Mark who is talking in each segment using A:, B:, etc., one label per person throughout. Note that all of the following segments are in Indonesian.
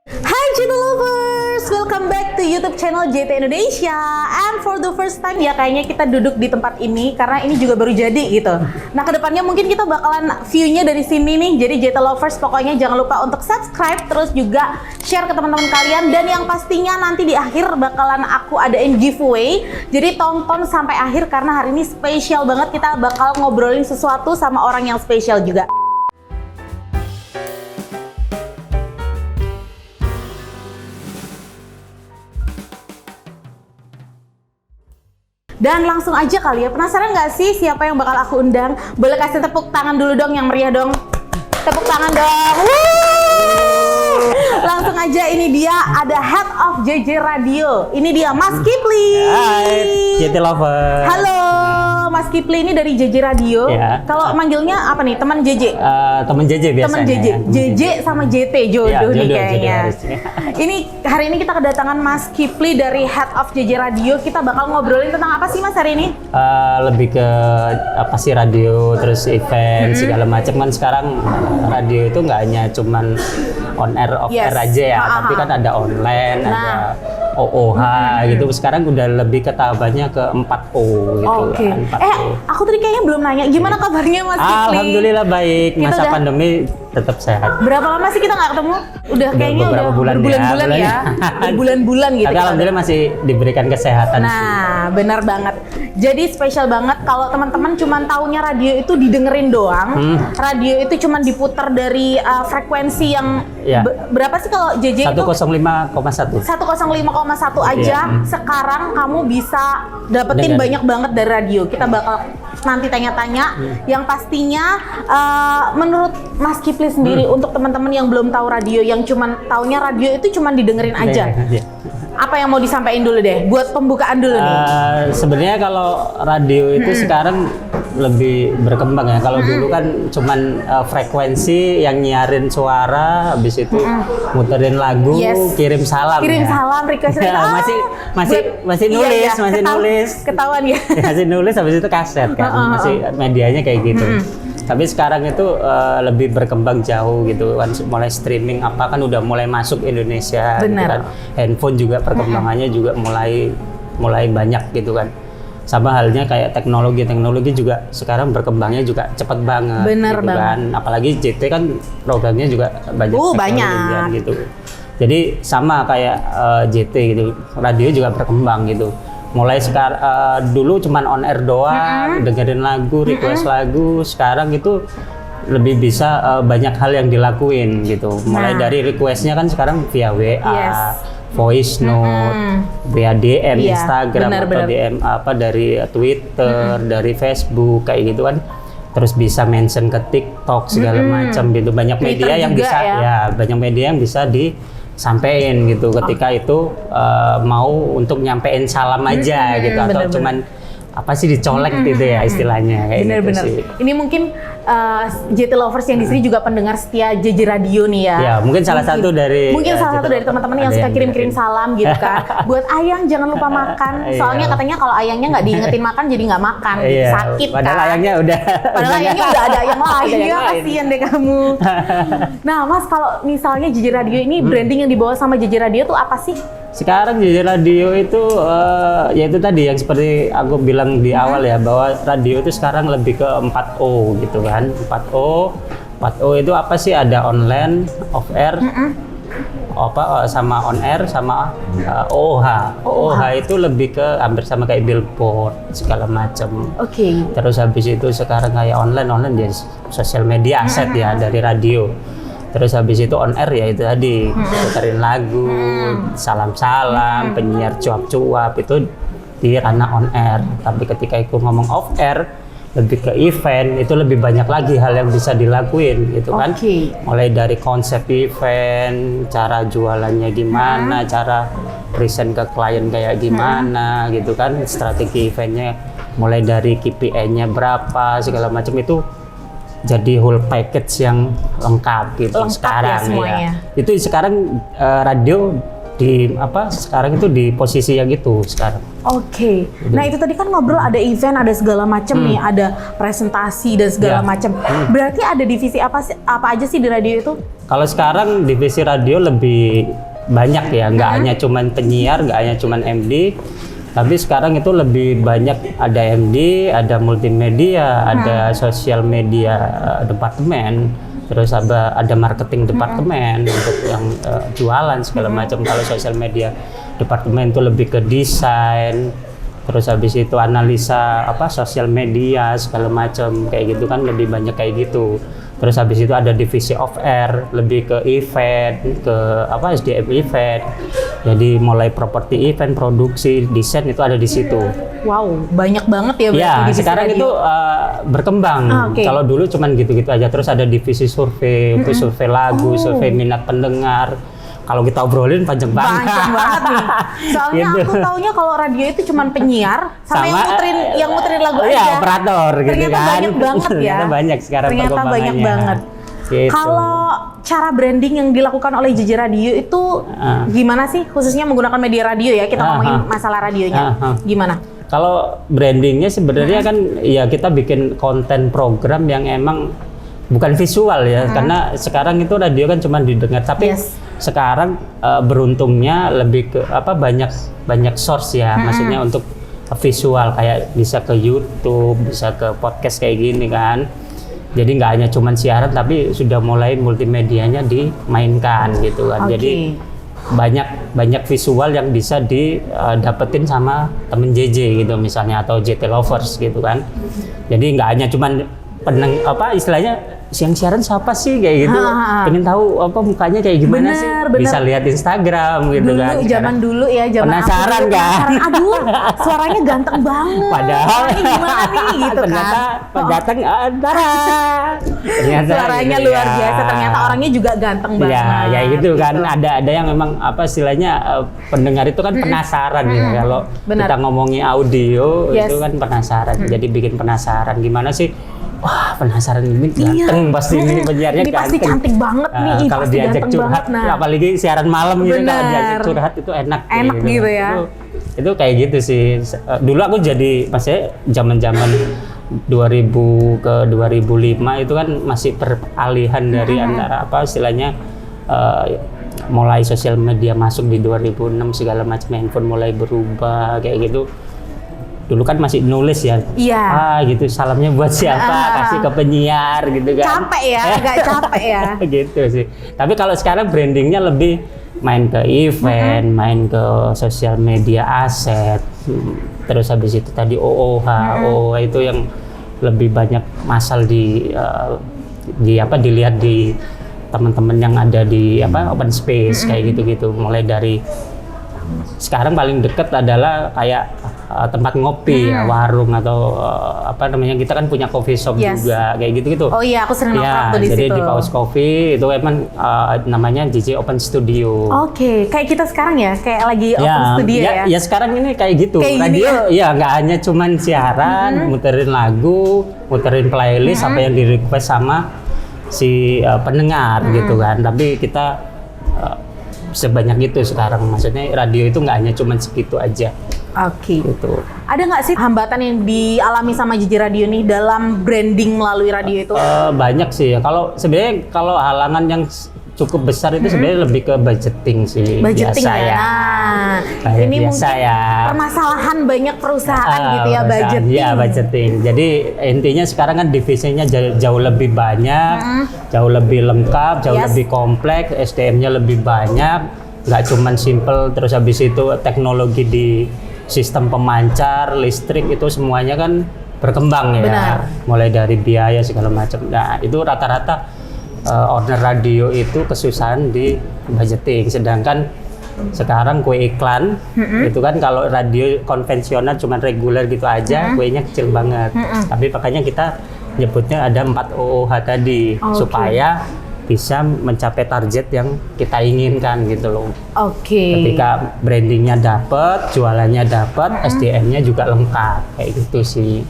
A: Hai channel lovers, welcome back to YouTube channel JT Indonesia. And for the first time ya kayaknya kita duduk di tempat ini karena ini juga baru jadi gitu. Nah kedepannya mungkin kita bakalan view-nya dari sini nih. Jadi JT lovers pokoknya jangan lupa untuk subscribe, terus juga share ke teman-teman kalian. Dan yang pastinya nanti di akhir bakalan aku adain giveaway. Jadi tonton sampai akhir karena hari ini spesial banget, kita bakal ngobrolin sesuatu sama orang yang spesial juga. Dan langsung aja kali ya, penasaran nggak sih siapa yang bakal aku undang? Boleh kasih tepuk tangan dulu dong yang meriah dong. Tepuk tangan dong. Wuh! Langsung aja, ini dia ada Head of JJ Radio. Ini dia Mas Kipli.
B: Hai, JT Lover.
A: Halo, Mas Kipli ini dari JJ Radio.
B: Ya.
A: Kalau manggilnya apa nih? Teman JJ?
B: Teman JJ biasanya.
A: Teman JJ. JJ sama JT jodoh
B: Ya,
A: nih
B: jodoh,
A: kayaknya.
B: jodoh
A: Ini hari ini kita kedatangan Mas Kipli dari Head of JJ Radio. Kita bakal ngobrolin tentang apa sih Mas hari ini?
B: Lebih ke apa sih radio, terus event segala macam kan sekarang radio itu nggak hanya cuman on air off air aja ya, tapi kan ada online, ada OOH gitu. Sekarang udah lebih ke tahapannya ke 4O gitu.
A: Oke.
B: Kan, 4O.
A: Aku tadi kayaknya belum nanya gimana kabarnya Mas Kipli?
B: Alhamdulillah baik.
A: Kita
B: Masa
A: udah-
B: pandemi tetap sehat.
A: Berapa lama sih kita nggak ketemu? Udah kayaknya
B: beberapa
A: udah
B: bulan
A: berbulan-bulan ya. Berbulan-bulan gitu.
B: Tapi
A: kita
B: alhamdulillah
A: udah.
B: masih diberikan kesehatan sih.
A: Nah, benar banget. Jadi spesial banget kalau teman-teman cuman taunya radio itu didengerin doang. Radio itu cuman diputar dari frekuensi yang
B: Ya.
A: berapa sih kalau JJ itu?
B: 105,1.
A: 105,1 aja. Sekarang kamu bisa dapetin
B: Dengar.
A: banyak banget dari radio. Kita bakal nanti tanya-tanya. Yang pastinya menurut Mas Kipli sendiri, untuk teman-teman yang belum tahu radio, yang cuman taunya radio itu cuman didengerin aja. Apa yang mau disampaikan dulu deh buat pembukaan dulu nih?
B: Sebenarnya kalau radio itu sekarang lebih berkembang ya. Kalau dulu kan cuman frekuensi yang nyiarin suara, habis itu muterin lagu, kirim salam.
A: Kirim
B: ya.
A: salam, request.
B: Ya, masih nulis, masih nulis.
A: Ketahuan ya.
B: Masih nulis, habis itu kaset kan. Masih medianya kayak gitu. Tapi sekarang itu lebih berkembang jauh gitu kan, mulai streaming apa kan udah mulai masuk Indonesia gitu kan. Handphone juga perkembangannya juga mulai banyak gitu kan. Sama halnya kayak teknologi juga sekarang berkembangnya juga cepat banget.
A: Bener
B: gitu
A: banget.
B: kan. Apalagi JT kan programnya juga banyak.
A: Banyak
B: gitu. Jadi sama kayak JT gitu, radio juga berkembang gitu. Mulai sekarang dulu cuman on air doang, dengerin lagu, request lagu. Sekarang itu lebih bisa banyak hal yang dilakuin gitu. Mulai dari requestnya kan sekarang via WA, voice note, via DM Instagram atau DM apa dari Twitter, dari Facebook kayak gitu kan. Terus bisa mention ke TikTok segala macam gitu. Banyak
A: Twitter
B: media yang
A: juga
B: bisa banyak media yang bisa disampein gitu ketika itu mau untuk nyampein salam aja gitu, atau cuman apa sih dicolek gitu ya istilahnya kayak gitu sih.
A: Ini mungkin JT lovers yang di sini juga pendengar setia JJ Radio nih ya.
B: Ya, mungkin salah satu dari
A: teman-teman yang suka kirim-kirim salam gitu kan. Buat Ayang jangan lupa makan. Soalnya katanya kalau Ayangnya nggak diingetin makan jadi nggak makan, sakit
B: padahal
A: kan.
B: Ayangnya udah
A: Ayangnya udah ada yang lain.
B: Ada yang
A: Ya
B: lain.
A: kasihan deh kamu. Nah, Mas, kalau misalnya JJ Radio ini branding yang dibawa sama JJ Radio tuh apa sih?
B: Sekarang JJ Radio itu ya itu tadi yang seperti aku bilang di awal ya, bahwa radio itu sekarang lebih ke 4O gitu kan. 4O itu apa sih? Ada online, off air, sama on air, sama OOH. OOH itu lebih ke hampir sama kayak billboard segala macam.
A: Oke.
B: Terus habis itu sekarang kayak online dia sosial media aset ya dari radio. Terus habis itu on air ya itu tadi puterin lagu, salam-salam, penyiar cuap-cuap itu di ranah on air. Tapi ketika aku ngomong off air, lebih ke event, itu lebih banyak lagi hal yang bisa dilakuin gitu kan. Mulai dari konsep event, cara jualannya gimana, cara present ke klien kayak gimana gitu kan, strategi eventnya, mulai dari KPI-nya berapa segala macam itu jadi whole package yang lengkap gitu.
A: Lengkap
B: sekarang
A: ya semuanya.
B: Itu sekarang radio di sekarang itu di posisi yang itu sekarang.
A: Oke. Nah itu tadi kan ngobrol ada event, ada segala macam nih, ada presentasi dan segala macam. Berarti ada divisi apa aja sih di radio itu?
B: Kalau sekarang divisi radio lebih banyak ya, nggak hanya cuman penyiar, nggak hanya cuman MD, tapi sekarang itu lebih banyak ada MD, ada multimedia, ada sosial media departemen, terus ada marketing departemen untuk yang jualan segala macam. Kalau sosial media departemen itu lebih ke desain, terus habis itu analisa sosial media segala macam kayak gitu kan, lebih banyak kayak gitu. Terus habis itu ada divisi off air, lebih ke event, ke SDM event. Jadi mulai properti event, produksi, desain itu ada di situ.
A: Wow, banyak banget ya berarti
B: Ya,
A: divisi
B: sekarang
A: radio.
B: itu berkembang. Kalau dulu cuman gitu-gitu aja. Terus ada divisi survei, survei lagu, survei minat pendengar. Kalau kita obrolin panjang banget.
A: Panjang banget nih. Soalnya
B: Gitu.
A: aku taunya kalau radio itu cuman penyiar sama yang muterin lagu
B: iya,
A: aja.
B: operator gitu
A: Ternyata
B: kan.
A: banyak banget ya.
B: Ternyata banyak sekarang
A: Ternyata banyak
B: perkembangannya.
A: banget.
B: Gitu.
A: Kalau cara branding yang dilakukan oleh JJ Radio itu gimana sih? Khususnya menggunakan media radio ya, kita ngomongin masalah radionya. Gimana?
B: Kalau brandingnya sebenarnya kan ya kita bikin konten program yang emang bukan visual ya, karena sekarang itu radio kan cuma didengar, tapi sekarang beruntungnya lebih ke banyak source ya, maksudnya untuk visual kayak bisa ke YouTube, bisa ke podcast kayak gini kan. Jadi nggak hanya cuman siaran, tapi sudah mulai multimedianya dimainkan gitu kan. Jadi banyak visual yang bisa didapetin sama temen JJ gitu misalnya, atau JT Lovers gitu kan. Jadi nggak hanya cuman istilahnya siaran siapa sih kayak gitu, pengen tahu mukanya kayak gimana sih, bisa lihat Instagram gitu
A: dulu,
B: kan.
A: Zaman dulu ya, zaman
B: penasaran
A: aku
B: kan,
A: aduh suaranya ganteng banget,
B: padahal
A: gimana nih gitu
B: ternyata
A: kan,
B: datang ternyata
A: suaranya
B: gitu,
A: luar biasa, ternyata orangnya juga ganteng banget.
B: Ya gitu kan, ada yang memang istilahnya pendengar itu kan penasaran ya, kalau kita ngomongin audio itu kan penasaran, jadi bikin penasaran gimana sih. Wah, penasaran ini ganteng pasti ini penyiarnya
A: ini
B: ganteng.
A: pasti cantik banget nih.
B: Kalau diajak curhat, apalagi siaran malam gitu, kalau diajak curhat itu enak
A: gitu ya.
B: Itu kayak gitu sih. Dulu aku jadi maksudnya zaman-zaman 2000 ke 2005 itu kan masih peralihan dari antara istilahnya mulai sosial media masuk di 2006 segala macam, handphone mulai berubah kayak gitu. Dulu kan masih nulis ya, gitu, salamnya buat siapa, kasih ke penyiar gitu kan.
A: Capek ya, agak capek ya.
B: Gitu sih. Tapi kalau sekarang brandingnya lebih main ke event, main ke sosial media aset, terus habis itu tadi OOH itu yang lebih banyak masal dilihat di teman-teman yang ada di open space kayak gitu-gitu. Mulai dari sekarang paling deket adalah kayak tempat ngopi, warung atau kita kan punya coffee shop juga kayak gitu-gitu.
A: Oh iya, aku sering nongkrong tuh di
B: jadi
A: situ.
B: di Paus Coffee itu emang namanya JJ Open Studio.
A: Oke, kayak kita sekarang ya, kayak lagi open studio ya.
B: Ya sekarang ini kayak gitu.
A: Kayak
B: radio ya nggak hanya cuman siaran, muterin lagu, muterin playlist apa yang di request sama si pendengar gitu kan. Tapi kita sebanyak itu sekarang, maksudnya radio itu nggak hanya cuman segitu aja.
A: Oke.
B: Gitu.
A: Ada nggak sih hambatan yang dialami sama JJ Radio nih dalam branding melalui radio itu?
B: Banyak sih ya. Kalau halangan yang cukup besar itu sebenarnya lebih ke budgeting sih.
A: Budgeting
B: biasa ya.
A: Nah, ini
B: biasa
A: mungkin
B: ya.
A: permasalahan banyak perusahaan gitu ya, budgeting.
B: Iya, budgeting. Jadi intinya sekarang kan divisinya jauh lebih banyak, jauh lebih lengkap, jauh lebih kompleks, SDM-nya lebih banyak. Nggak cuman simple, terus habis itu teknologi di sistem pemancar, listrik itu semuanya kan berkembang ya.
A: Benar.
B: Mulai dari biaya segala macam. Nah, itu rata-rata owner radio itu kesusahan di budgeting. Sedangkan sekarang kue iklan itu kan kalau radio konvensional cuma reguler gitu aja, kuenya kecil banget. Tapi makanya kita nyebutnya ada 4 OOH tadi supaya bisa mencapai target yang kita inginkan gitu loh. Ketika brandingnya dapat, jualannya dapat, SDM-nya juga lengkap kayak gitu sih.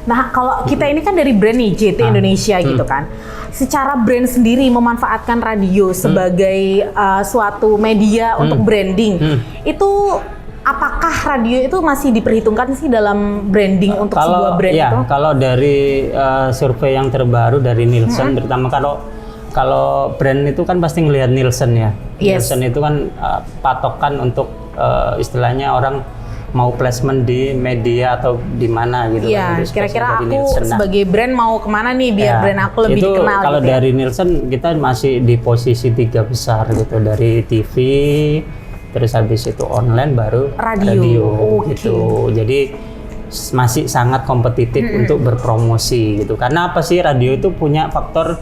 A: Nah kalau kita ini kan dari brand nih JT Indonesia gitu kan. Secara brand sendiri memanfaatkan radio sebagai suatu media untuk branding, itu apakah radio itu masih diperhitungkan sih dalam branding untuk sebuah brand itu?
B: Kalau dari survei yang terbaru dari Nielsen, terutama kalau kalau brand itu kan pasti ngelihat Nielsen ya.
A: Yes.
B: Nielsen itu kan patokan untuk istilahnya orang mau placement di media atau di mana gitu.
A: Iya,
B: kan.
A: kira-kira
B: Dari
A: aku
B: Nielsen. Nah,
A: sebagai brand mau kemana nih biar
B: ya,
A: brand aku lebih
B: itu
A: dikenal
B: kalau
A: gitu ya?
B: dari Nielsen kita masih di posisi 3 besar gitu, dari TV, terus habis itu online, baru
A: Radio. Oke.
B: gitu. Jadi masih sangat kompetitif untuk berpromosi gitu. Karena apa sih, radio itu punya faktor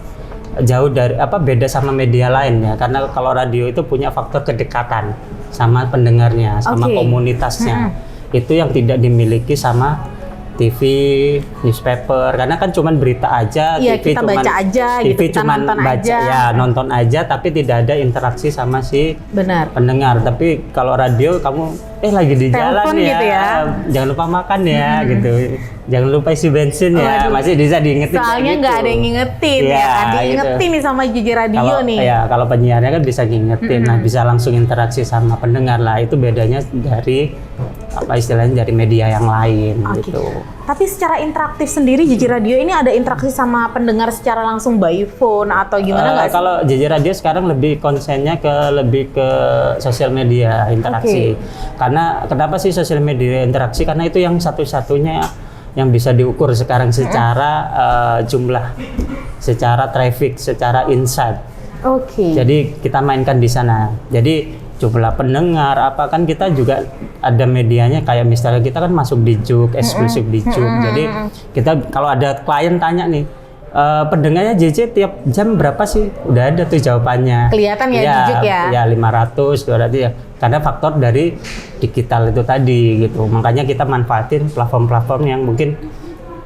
B: jauh dari beda sama media lain ya. Karena kalau radio itu punya faktor kedekatan sama pendengarnya, sama
A: Oke.
B: komunitasnya. Itu yang tidak dimiliki sama TV, newspaper, karena kan cuman berita aja,
A: Iya,
B: TV
A: kita
B: cuman
A: baca aja
B: TV
A: gitu, kita
B: cuman
A: nonton
B: baca
A: aja.
B: ya, nonton aja, tapi tidak ada interaksi sama si
A: Benar.
B: pendengar. Tapi kalau radio kamu lagi di jalan
A: Telepon
B: ya,
A: gitu ya.
B: jangan lupa makan ya gitu, jangan lupa isi bensin ya,
A: Waduh.
B: masih bisa diingetin.
A: Soalnya nggak ada yang ngingetin
B: Iya,
A: ya kan, diingetin
B: gitu.
A: nih sama JJ Radio
B: Kalau
A: nih.
B: ya kalau penyiarnya kan bisa ngingetin, nah bisa langsung interaksi sama pendengar lah. Itu bedanya dari istilahnya dari media yang lain
A: Oke.
B: gitu.
A: Tapi secara interaktif sendiri JJ Radio ini ada interaksi sama pendengar secara langsung by phone atau gimana nggak sih?
B: Kalau JJ Radio sekarang lebih konsennya lebih ke sosial media interaksi. Karena kenapa sih sosial media interaksi? Karena itu yang satu-satunya yang bisa diukur sekarang secara jumlah, secara traffic, secara insight.
A: Oke.
B: Jadi kita mainkan di sana. Jadi jumlah pendengar kan kita juga ada medianya, kayak misalnya kita kan masuk di JOOX, eksklusif di JOOX. Jadi kita kalau ada klien tanya nih, pendengarnya JJ tiap jam berapa sih? Udah ada tuh jawabannya.
A: Kelihatan ya, di JOOX ya?
B: Ya 500, 200 ya. Karena faktor dari digital itu tadi gitu. Makanya kita manfaatin platform-platform yang mungkin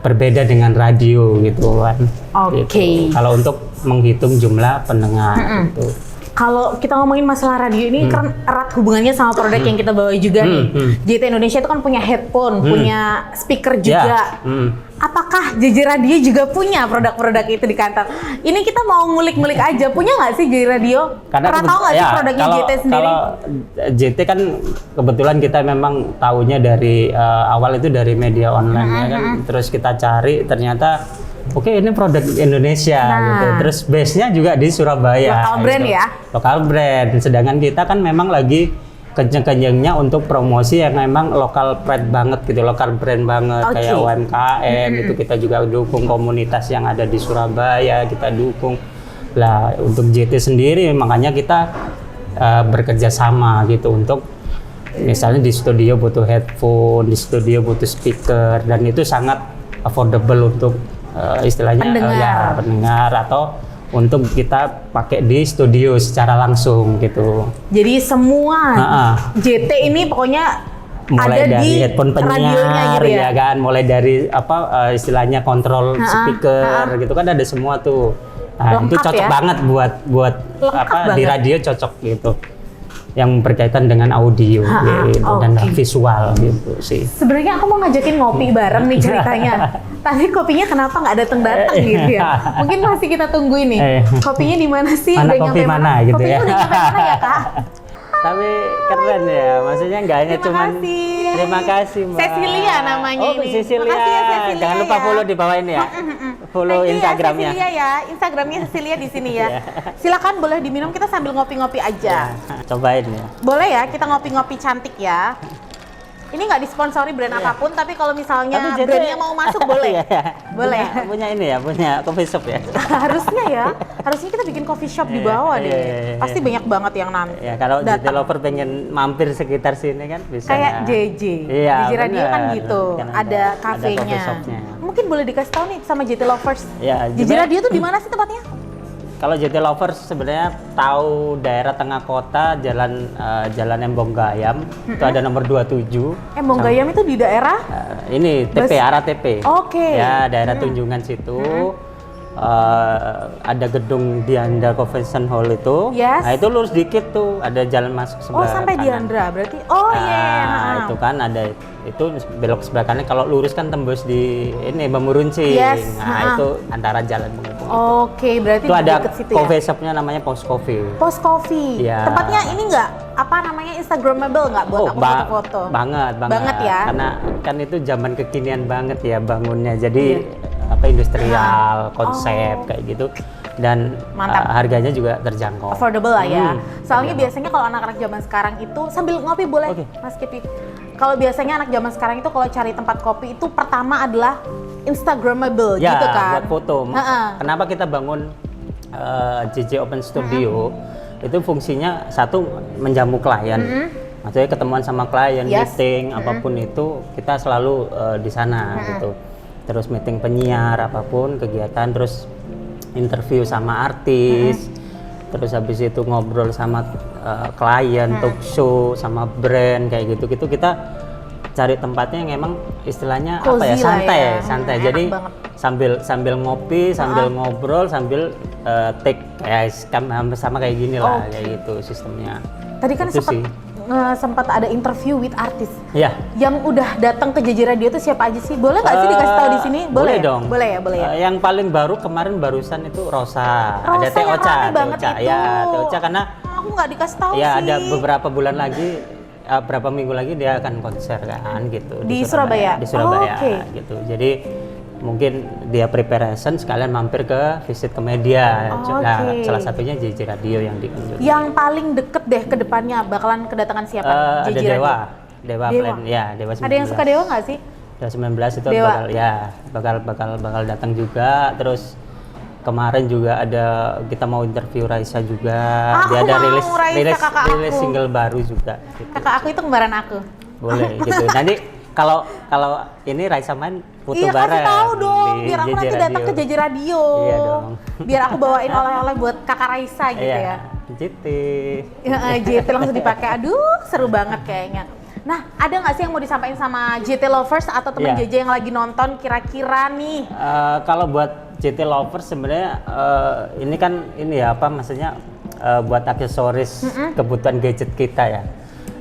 B: berbeda dengan radio gitu kan.
A: Oke.
B: Gitu. Kalau untuk menghitung jumlah pendengar gitu.
A: Kalau kita ngomongin masalah radio ini kan erat hubungannya sama produk yang kita bawa juga nih. JT Indonesia itu kan punya headphone, punya speaker juga. Apakah JJ Radio juga punya produk-produk itu di kantor? Ini kita mau ngulik-ngulik aja, punya nggak sih JJ Radio? Pernah tahu nggak sih produknya JT sendiri?
B: Kalau JT kan kebetulan kita memang tahunya dari awal itu dari media online ya kan. Terus kita cari ternyata oke, ini produk Indonesia gitu. Terus base-nya juga di Surabaya.
A: Lokal brand
B: gitu.
A: ya?
B: Lokal brand. Sedangkan kita kan memang lagi kenceng-kencengnya untuk promosi yang memang lokal pride banget gitu, lokal brand banget. Kayak UMKM itu kita juga dukung, komunitas yang ada di Surabaya kita dukung. Lah untuk JT sendiri makanya kita bekerja sama gitu untuk misalnya di studio butuh headphone, di studio butuh speaker, dan itu sangat affordable untuk istilahnya pendengar atau untuk kita pakai di studio secara langsung gitu.
A: Jadi semua JT ini pokoknya
B: mulai
A: ada
B: dari
A: di
B: headphone penyiar
A: gitu
B: ya kan, mulai dari istilahnya kontrol speaker gitu kan, ada semua tuh. Nah, itu
A: Lengkap
B: cocok
A: ya?
B: banget buat di
A: banget.
B: radio cocok gitu. Yang berkaitan dengan audio gitu, dan visual gitu sih.
A: Sebenarnya aku mau ngajakin ngopi bareng nih ceritanya. Tadi kopinya kenapa nggak datang-datang gitu ya? Mungkin masih kita tungguin nih. Kopinya di mana sih?
B: Mana
A: Udah
B: kopi
A: nyampe
B: mana gitu
A: Kopinya
B: ya?
A: udah nyampe mana ya, Kak?
B: Tapi keren ya, maksudnya nggak hanya
A: Terima
B: cuman
A: kasih.
B: Terima kasih Mbak.
A: Cecilia namanya ini.
B: Cecilia.
A: Makasih ya, Cecilia,
B: Jangan lupa
A: ya.
B: follow di bawah ini ya. Follow
A: Thank you
B: Instagramnya.
A: Ya, Cecilia ya. Instagramnya Cecilia di sini ya. Silakan boleh diminum, kita sambil ngopi-ngopi aja.
B: Cobain ya.
A: Boleh ya, kita ngopi-ngopi cantik ya. Ini nggak disponsori brand apapun, tapi kalau misalnya
B: Tapi JT
A: brandnya mau masuk boleh. Boleh.
B: Punya ini ya, punya coffee shop ya.
A: Harusnya ya, harusnya kita bikin coffee shop di bawah deh.
B: iya.
A: Pasti banyak banget yang nanti.
B: Ya kalau JT
A: datang.
B: Lover pengen mampir sekitar sini kan bisa.
A: Kayak
B: ya.
A: JJ.
B: Iya,
A: JJ Radio kan
B: benar.
A: gitu,
B: Kan
A: ada
B: coffee
A: kafenya.
B: shopnya.
A: Mungkin boleh dikasih tahu nih sama JT Lovers.
B: Ya,
A: JJ
B: juga-
A: Radio tuh di mana sih tempatnya?
B: Kalau JT Lovers sebenarnya tahu daerah tengah kota, Jalan Embong Gayam, itu ada nomor 27.
A: Embong Gayam itu di daerah?
B: Ini TP, arah TP.
A: Oke.
B: Ya, daerah Tunjungan situ. Ada gedung Diandra Convention Hall itu.
A: Yes.
B: Nah, itu lurus dikit tuh, ada jalan masuk
A: Oh,
B: sebelah
A: sampai
B: kanan.
A: Diandra berarti. Oh iya.
B: Nah, itu kan ada itu belok sebelah kanan, kalau lurus kan tembus di ini Memuruncing.
A: Yes.
B: Nah, itu antara jalan menghubung.
A: Oke, berarti
B: Itu
A: di
B: ada
A: deket situ
B: coffee
A: ya.
B: shopnya namanya Post Coffee.
A: Post Coffee.
B: Iya.
A: Tempatnya ini nggak apa namanya Instagramable nggak buat aku foto-foto?
B: Banget.
A: Banget ya.
B: Karena kan itu zaman kekinian banget ya bangunnya. Jadi industrial, konsep kayak gitu. dan
A: Mantap.
B: harganya juga terjangkau.
A: Affordable lah ya. Soalnya
B: terjangkau.
A: biasanya kalau anak-anak zaman sekarang itu sambil ngopi boleh,
B: Oke.
A: Mas Kipi. Kalau biasanya anak zaman sekarang itu kalau cari tempat kopi itu pertama adalah Instagramable
B: Ya,
A: gitu kan.
B: buat foto.
A: Ha-ha.
B: Kenapa kita bangun JJ Open Studio? Itu fungsinya satu menjamu klien. Maksudnya ketemuan sama klien,
A: Yes.
B: meeting, apapun itu kita selalu di sana gitu. Terus meeting penyiar, apapun kegiatan, terus interview sama artis, terus habis itu ngobrol sama klien, talk show, sama brand kayak gitu-gitu. Kita cari tempatnya yang emang istilahnya apa ya,
A: Cozy lah
B: santai,
A: ya.
B: santai.
A: Enak
B: Jadi
A: banget.
B: sambil ngopi, sambil ngobrol, sambil take kayak sama kayak gini lah,
A: Oke.
B: kayak gitu sistemnya.
A: Tadi kan
B: Itu
A: sempat
B: sih.
A: sempat ada interview with artis.
B: Iya.
A: Yang udah datang ke JJ Radio itu siapa aja sih? Boleh nggak sih dikasih tahu di sini?
B: Boleh
A: ya?
B: dong.
A: Boleh ya, boleh ya.
B: Yang paling baru kemarin barusan itu Rosa.
A: Rosa
B: Ada Teh
A: yang
B: Ocha,
A: rame
B: Teh
A: banget
B: Ocha.
A: itu.
B: Ya, Teh Ocha karena
A: Aku nggak dikasih tahu
B: ya
A: sih.
B: ada beberapa bulan lagi, berapa minggu lagi dia akan konser kan gitu
A: Di Surabaya?
B: Di Surabaya
A: Oh, oke.
B: gitu. Jadi mungkin dia preparation sekalian mampir ke visit ke media.
A: Oh,
B: Nah,
A: oke.
B: salah satunya JJ Radio yang dikunjungi.
A: Yang paling deket deh ke depannya bakalan kedatangan siapa?
B: Ada
A: JJ
B: Dewa.
A: Radio.
B: Dewa
A: Dewa.
B: Plan, ya Dewa 19.
A: Ada yang suka Dewa nggak sih?
B: Dewa 19 itu
A: Dewa.
B: bakal datang juga. Terus kemarin juga ada kita mau interview Raisa juga.
A: Aku
B: Dia ada
A: mau
B: rilis
A: Raisa, kakak
B: rilis
A: aku.
B: single baru juga gitu.
A: Kakak aku itu kembaran aku.
B: Boleh gitu. Nanti kalau ini Raisa main foto
A: Iya,
B: bareng
A: kasih tahu dong,
B: di
A: biar aku
B: JJ
A: nanti datang ke
B: Radio.
A: JJ Radio.
B: Iya dong.
A: Biar aku bawain oleh-oleh buat kakak Raisa gitu
B: Iya,
A: ya.
B: JT.
A: Ya, JT langsung dipakai. Aduh, seru banget kayaknya. Nah, ada nggak sih yang mau disampaikan sama JT Lovers atau teman
B: Iya.
A: JJ yang lagi nonton kira-kira nih?
B: Kalau buat JT Lovers sebenarnya ini kan ini ya apa maksudnya buat aksesoris kebutuhan gadget kita ya.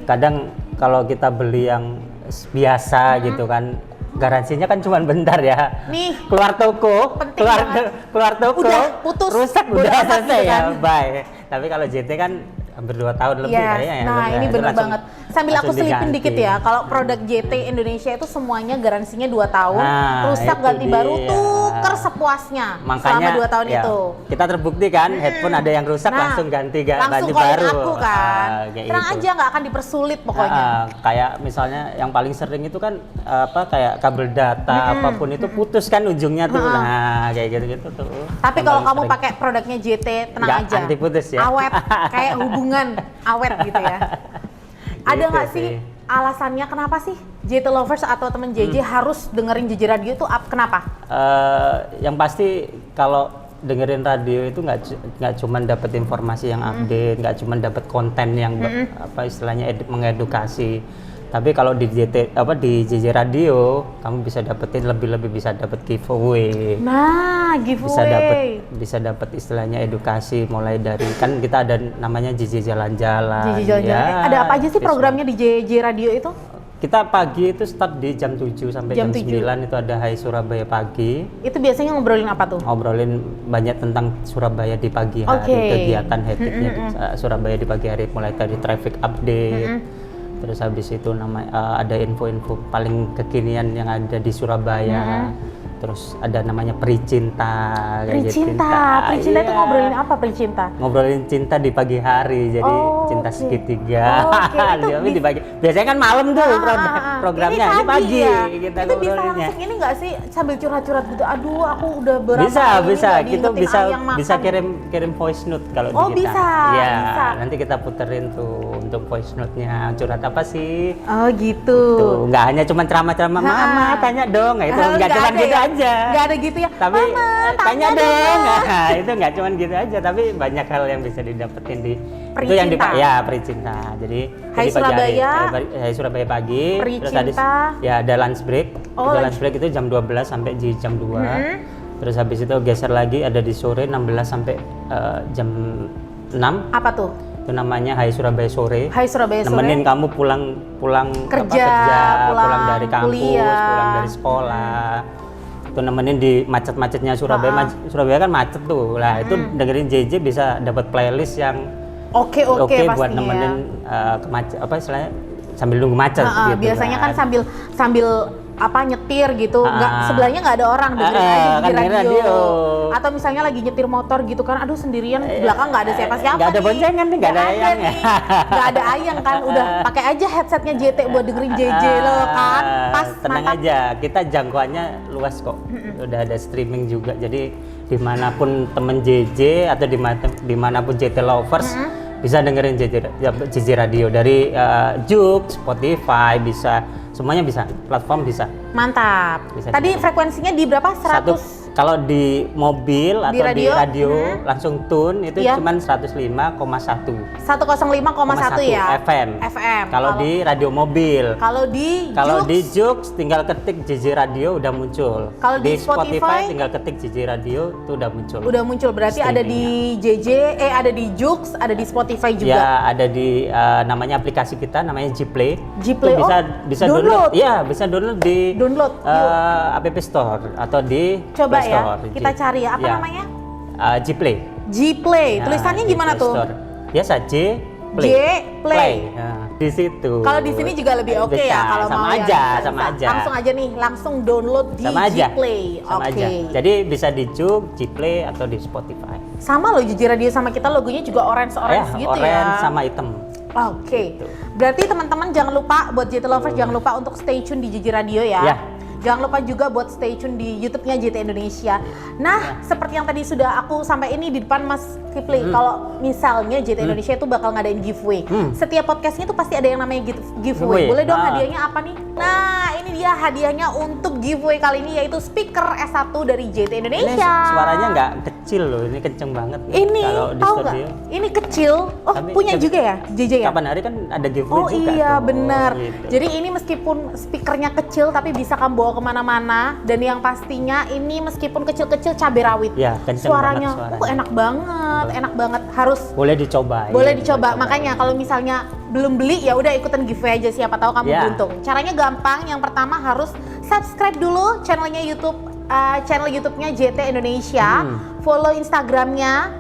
B: Kadang kalau kita beli yang biasa gitu kan garansinya kan cuma bentar ya.
A: Nih,
B: Keluar toko,
A: penting banget.
B: keluar toko,
A: Udah putus,
B: rusak
A: bodo
B: udah
A: amat
B: selesai
A: gitu
B: ya,
A: kan.
B: bye. Tapi kalau JT kan hampir 2 tahun lebih
A: Yes.
B: kayaknya ya.
A: Nah,
B: udah,
A: ini
B: itu
A: bener
B: langsung-
A: banget. Sambil aku
B: langsung
A: selipin
B: diganti.
A: dikit ya, kalau produk JT Indonesia itu semuanya garansinya 2 tahun,
B: Nah,
A: rusak
B: itu
A: ganti baru,
B: dia.
A: tuker sepuasnya
B: Makanya
A: selama 2 tahun
B: ya,
A: itu.
B: kita terbukti kan headphone ada yang rusak
A: Nah,
B: langsung ganti
A: langsung
B: ganti
A: calling
B: baru.
A: aku kan.
B: Kayak
A: Tenang
B: gitu.
A: aja, nggak akan dipersulit pokoknya.
B: Kayak misalnya yang paling sering itu kan apa kayak kabel data apapun itu putus kan ujungnya tuh. Nah, kayak gitu-gitu tuh.
A: Tapi
B: Yang
A: kalau
B: paling
A: kamu
B: sering.
A: pakai produknya JT, tenang
B: Nggak
A: aja.
B: anti putus ya.
A: Awet, kayak hubungan awet gitu ya. Ada
B: Gitu
A: nggak sih alasannya kenapa sih JT Lovers atau temen JJ harus dengerin JJ Radio itu kenapa?
B: Yang pasti kalau dengerin radio itu nggak cuma dapat informasi yang update, nggak cuma dapat konten yang apa istilahnya mengedukasi. Tapi kalau di JJ Radio kamu bisa dapetin lebih bisa dapat giveaway.
A: Nah, giveaway.
B: Bisa dapat istilahnya edukasi mulai dari kan kita ada namanya JJ jalan-jalan.
A: JJ jalan-jalan.
B: Ya,
A: Ada apa aja sih
B: visual.
A: programnya di JJ Radio itu?
B: Kita pagi itu start di jam 7 sampai
A: Jam
B: jam
A: 7.
B: 9 itu ada Hai Surabaya Pagi.
A: Itu biasanya ngobrolin apa tuh?
B: Ngobrolin banyak tentang Surabaya di pagi hari,
A: Oke.
B: kegiatan hektiknya di Surabaya di pagi hari mulai dari traffic update. Terus habis itu ada info-info paling kekinian yang ada di Surabaya. Terus ada namanya Pericinta.
A: Pericinta. Pericinta itu
B: Iya.
A: ngobrolin apa Pericinta?
B: Ngobrolin cinta di pagi hari, jadi
A: Oh,
B: cinta
A: oke.
B: segitiga.
A: Oh, oke. Itu
B: Tapi di pagi. Biasanya kan malam tuh programnya, ini pagi
A: ya.
B: kita
A: Itu bisa
B: ngobrolinnya.
A: langsung ini nggak sih sambil curhat-curhat gitu? Aduh, aku udah berapa
B: Bisa,
A: kali
B: bisa.
A: nggak
B: Kita
A: diingetin
B: bisa
A: Ayang makan.
B: bisa kirim voice note kalau
A: Oh,
B: di kita.
A: bisa,
B: Ya,
A: bisa.
B: nanti kita puterin tuh untuk voice note-nya. Curhat apa sih?
A: Oh gitu.
B: Tuh, nggak hanya cuma ceramah-ceramah, "Mama, tanya dong." Nah, itu nggak
A: Nggak
B: cuma
A: ada
B: gitu
A: ya?
B: aja.
A: Nggak ada gitu ya.
B: Tapi
A: Mama,
B: tanya dong.
A: Ma.
B: Nah, itu nggak cuma gitu aja, tapi banyak hal yang bisa didapetin di itu yang di
A: Pericinta.
B: ya Pericinta. Jadi
A: Hai
B: jadi pagi hari,
A: Surabaya.
B: Hai Surabaya pagi. Terus
A: Pericinta.
B: ya ada lunch break.
A: Oh,
B: Itu
A: lunch
B: lunch break itu jam 12 sampai di jam 2. Terus habis itu geser lagi ada di sore 16 sampai jam 6.
A: Apa tuh?
B: Itu namanya Hai Surabaya Sore.
A: Hai Surabaya Sore.
B: Nemenin kamu pulang
A: Kerja,
B: pulang dari kampus,
A: kuliah.
B: pulang dari sekolah. Itu nemenin di macet-macetnya Surabaya. Surabaya kan macet tuh. Lah, itu dengerin JJ bisa dapat playlist yang
A: Oke
B: oke
A: pastinya
B: buat
A: ya.
B: nemenin kemacet apa istilahnya sambil nunggu macet gitu.
A: Biasanya kan sambil nyetir gitu, sebelahnya nggak ada orang, dengerin aja di
B: kan
A: radio. Atau misalnya lagi nyetir motor gitu kan, aduh sendirian belakang nggak ada siapa-siapa,
B: nggak ada boncengan nih, nggak ada ayang,
A: nggak ada ayang kan, udah pakai aja headsetnya JT buat dengerin JJ lo kan, pas
B: tenang
A: mantap.
B: aja, kita jangkauannya luas kok, udah ada streaming juga, jadi dimanapun temen JJ atau dimanapun JT lovers bisa dengerin JJ Radio dari Joox, Spotify, bisa semuanya, bisa platform bisa.
A: Mantap.
B: Bisa
A: Tadi
B: dengerin.
A: frekuensinya di berapa? 100?
B: Kalau di mobil
A: Di
B: atau
A: radio?
B: di radio langsung tune itu
A: Iya.
B: cuman 105,1
A: 105,1 ya.
B: FM.
A: FM.
B: Kalau di radio mobil.
A: Kalau di
B: Joox tinggal ketik JJ Radio udah muncul.
A: Kalau di Spotify,
B: tinggal ketik JJ Radio itu udah muncul.
A: udah muncul, berarti ada di JJ, ada di Joox, ada di Spotify juga.
B: Ya, ada di namanya aplikasi kita namanya Gplay.
A: Gplay,
B: Itu bisa
A: download.
B: Iya, bisa download di
A: Download,
B: App Store atau di
A: Coba
B: Play Store.
A: ya, kita cari ya. Apa
B: Ya.
A: namanya?
B: Gplay.
A: Gplay.
B: Nah,
A: Tulisannya
B: di
A: gimana
B: Play
A: tuh?
B: Store. Biasa Play.
A: Play.
B: Nah, di situ.
A: Kalau di sini juga lebih oke
B: Bisa,
A: ya kalau
B: sama
A: mau
B: aja,
A: yang
B: sama
A: bisa.
B: aja.
A: Langsung aja nih, langsung download di
B: Sama aja.
A: Gplay.
B: Sama
A: Oke.
B: aja. Jadi bisa di Joox, Gplay atau di Spotify.
A: Sama loh JJ Radio sama kita, logonya juga orange gitu ya.
B: Orange sama hitam.
A: Oke.
B: Gitu.
A: Berarti teman-teman jangan lupa buat JT Lovers jangan lupa untuk stay tune di JJ Radio ya.
B: Ya.
A: Jangan lupa juga buat stay tune di YouTube-nya JT Indonesia. Nah, seperti yang tadi sudah aku sampai ini di depan Mas Kipli, kalau misalnya JT Indonesia itu bakal ngadain giveaway. Setiap podcastnya itu pasti ada yang namanya giveaway. Boleh dong hadiahnya apa nih? Nah, ini dia hadiahnya untuk giveaway kali ini, yaitu speaker S1 dari JT Indonesia.
B: Ini suaranya nggak kecil loh, ini kenceng banget.
A: Ini
B: kalau di
A: tahu nggak?
B: studio.
A: Ini kecil. Oh, punya juga ya JJ ya?
B: Kapan hari kan ada giveaway
A: Oh
B: juga.
A: iya
B: tuh.
A: benar.
B: Gitu.
A: Jadi ini meskipun speakernya kecil tapi bisa kamu bawa kemana-mana, dan yang pastinya ini meskipun kecil-kecil cabai rawit.
B: Ya, kenceng
A: suaranya,
B: banget suaranya.
A: enak banget. Harus
B: Boleh dicoba.
A: boleh dicoba. Makanya kalau misalnya belum beli ya udah ikutan giveaway aja, siapa tahu kamu
B: Ya.
A: beruntung. Caranya gampang. Yang pertama harus subscribe dulu channelnya channel YouTube-nya JT Indonesia, follow Instagramnya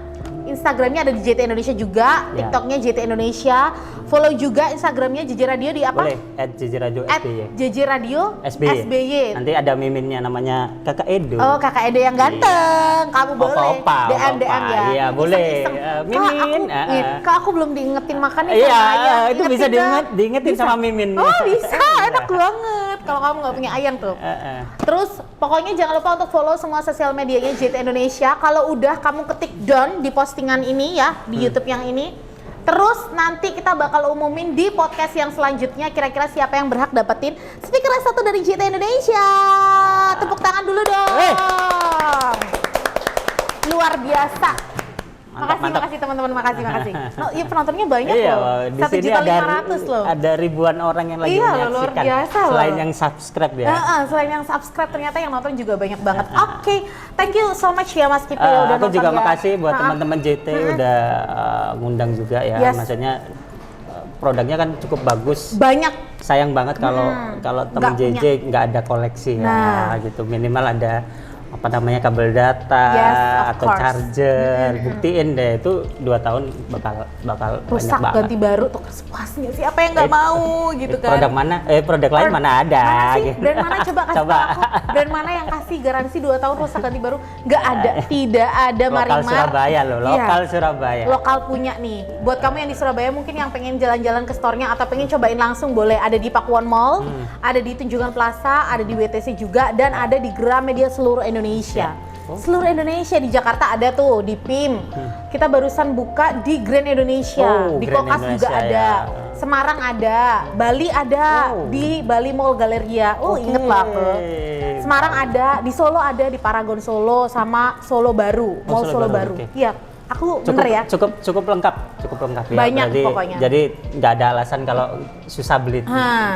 A: ada di JT Indonesia juga,
B: Ya.
A: TikToknya JT Indonesia, follow juga Instagramnya JJ Radio di apa?
B: Boleh @JJ Radio SBY.
A: JJ Radio
B: SBY. Nanti ada miminnya namanya Kakak Edo.
A: Oh, Kakak Edo yang ganteng, kamu boleh
B: Opa,
A: DM
B: opa.
A: ya.
B: Iya, boleh.
A: Iseng-iseng.
B: Mimin,
A: Kak, aku belum diingetin makan nih.
B: Iya,
A: sama ayam.
B: itu bisa
A: Ingetin
B: diingetin
A: Bisa.
B: sama Mimin.
A: Oh bisa, enak banget. Kalau kamu nggak punya ayam tuh. Terus pokoknya jangan lupa untuk follow semua sosial medianya JT Indonesia. Kalau udah kamu ketik done di postingan ini ya, di YouTube yang ini. Terus nanti kita bakal umumin di podcast yang selanjutnya kira-kira siapa yang berhak dapetin speaker S1 dari JT Indonesia. Tepuk tangan dulu dong. Luar biasa. Makasih teman-teman, makasih. No, iya penontonnya banyak
B: Iya,
A: loh.
B: di sini
A: 1.500.000 loh.
B: ada ribuan orang yang lagi
A: Iya, luar
B: menyaksikan.
A: biasa loh.
B: Selain yang subscribe ya.
A: Selain yang subscribe ternyata yang nonton juga banyak banget. Oke, thank you so much ya Mas Kipli udah
B: Aku
A: nonton
B: juga
A: ya.
B: makasih buat teman-teman JT udah ngundang juga ya.
A: Yes.
B: Maksudnya produknya kan cukup bagus.
A: Banyak.
B: Sayang banget kalau teman
A: Nggak
B: JJ nggak ada koleksi
A: Nah.
B: ya gitu. Minimal ada apa namanya kabel data
A: Yes, of
B: atau
A: course.
B: charger. Buktiin deh itu 2 tahun bakal
A: Rusak
B: banyak banget.
A: ganti baru tuh sepuasnya. Siapa yang nggak mau gitu kan?
B: Produk mana? Produk lain mana ada?
A: Mana sih?
B: gitu.
A: Brand mana coba kasih
B: Coba.
A: tahu aku? Brand mana yang kasih garansi 2 tahun rusak ganti baru? Nggak ada, tidak ada
B: Lokal
A: Marimar.
B: Surabaya loh,
A: Iya.
B: lokal Surabaya.
A: Lokal punya nih. Buat kamu yang di Surabaya mungkin yang pengen jalan-jalan ke store-nya atau pengen cobain langsung boleh. Ada di Pakuwon Mall, ada di Tunjungan Plaza, ada di WTC juga, dan ada di Gramedia seluruh Indonesia. Seluruh Indonesia, di Jakarta ada tuh, di PIM. Kita barusan buka di Grand Indonesia,
B: Oh,
A: di
B: Grand
A: Kokas juga
B: Indonesia,
A: ada.
B: ya.
A: Semarang ada, Bali ada,
B: Oh.
A: di Bali Mall Galeria. Oh,
B: Oke.
A: inget lah aku. Semarang ada, di Solo ada, di Paragon Solo sama Solo Baru,
B: Oh,
A: Mall Solo
B: Solo Baru,
A: Baru.
B: oke.
A: Iya, aku
B: Cukup,
A: bener ya.
B: cukup lengkap ya.
A: Banyak
B: Berarti-
A: pokoknya.
B: Jadi nggak ada alasan kalau susah beli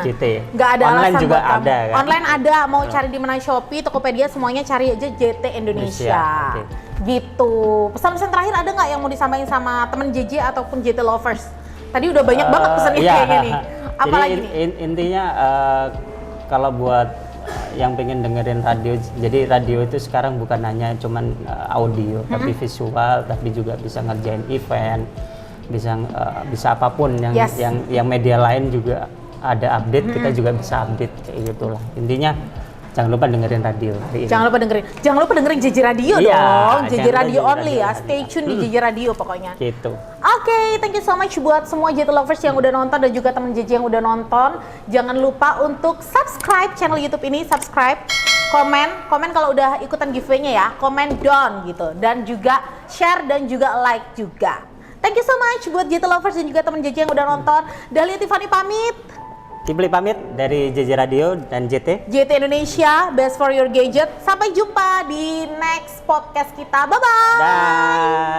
B: JT.
A: Nggak ada
B: Online
A: alasan
B: juga
A: buat kamu.
B: ada kan?
A: Online ada, mau cari di mana Shopee, Tokopedia, semuanya cari aja JT Indonesia.
B: Oke.
A: Gitu. Pesan-pesan terakhir ada nggak yang mau disampaikan sama temen JJ ataupun JT lovers? Tadi udah banyak banget pesannya
B: Iya.
A: kayaknya nih. Apalagi
B: Jadi
A: nih?
B: intinya kalau buat yang pengen dengerin radio, jadi radio itu sekarang bukan hanya cuman audio, tapi visual, tapi juga bisa ngerjain event, bisa apapun yang
A: Yes.
B: yang media lain juga ada update kita juga bisa update kayak gitulah. Intinya jangan lupa dengerin radio hari ini.
A: Jangan lupa dengerin JJ Radio
B: Iya,
A: dong. JJ
B: jangan
A: Radio
B: lupa
A: only
B: JJ
A: ya.
B: Radio.
A: Stay tune di JJ Radio pokoknya.
B: Gitu.
A: Oke, thank you so much buat semua JT lovers yang udah nonton dan juga teman JJ yang udah nonton. Jangan lupa untuk subscribe channel YouTube ini, subscribe, komen kalau udah ikutan giveaway-nya ya, komen down gitu, dan juga share dan juga like juga. Thank you so much buat JT lovers dan juga teman JJ yang udah nonton. Dahlia Tiffany pamit.
B: Kipli pamit dari JJ Radio dan JT.
A: JT Indonesia, best for your gadget. Sampai jumpa di next podcast kita. Bye bye.
B: Dah.